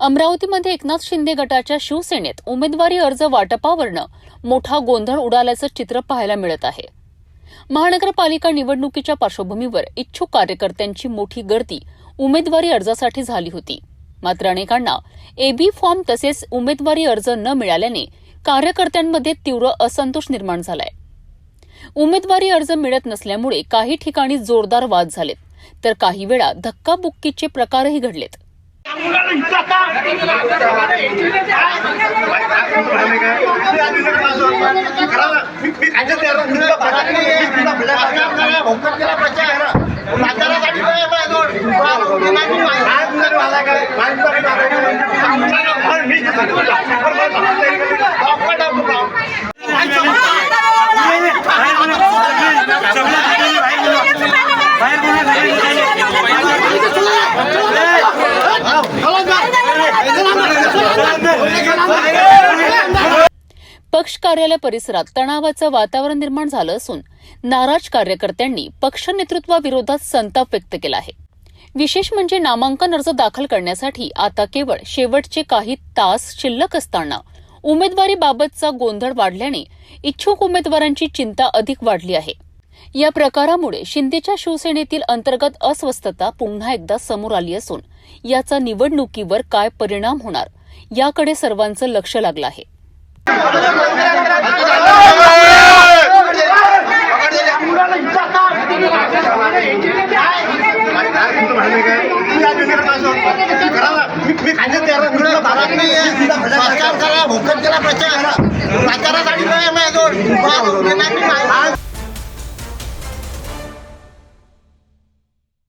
अमरावतीमध्ये एकनाथ शिंदे गटाच्या शिवसेनेत उमेदवारी अर्ज वाटपावरनं मोठा गोंधळ उडाल्याचं चित्र पाहायला मिळत आहे। महानगरपालिका निवडणुकीच्या पार्श्वभूमीवर इच्छुक कार्यकर्त्यांची मोठी गर्दी उमेदवारी अर्जासाठी झाली होती। मात्र अनेकांना एबी फॉर्म तसेच उमेदवारी अर्ज न मिळाल्याने कार्यकर्त्यांमध्ये तीव्र असंतोष निर्माण झालाय। उमेदवारी अर्ज मिळत नसल्यामुळे काही ठिकाणी जोरदार वाद झालेत, तर काही वेळा धक्काबुक्कीचे प्रकारही घडलेत। पक्ष कार्यालय परिसरात तणावाचं वातावरण निर्माण झालं असून नाराज कार्यकर्त्यांनी पक्ष नेतृत्वाविरोधात संताप व्यक्त केला आहे। विशेष म्हणजे नामांकन अर्ज दाखल करण्यासाठी आता केवळ शेवटचे काही तास शिल्लक असताना उमेदवारीबाबतचा गोंधळ वाढल्याने इच्छुक उमेदवारांची चिंता अधिक वाढली आहे। या प्रकारामुळे शिंदेच्या शिवसेनेतील अंतर्गत अस्वस्थता पुन्हा एकदा समोर आली असून याचा निवडणुकीवर काय परिणाम होणार याकडे सर्वांचं लक्ष लागलं आहे। प्रचारासाठी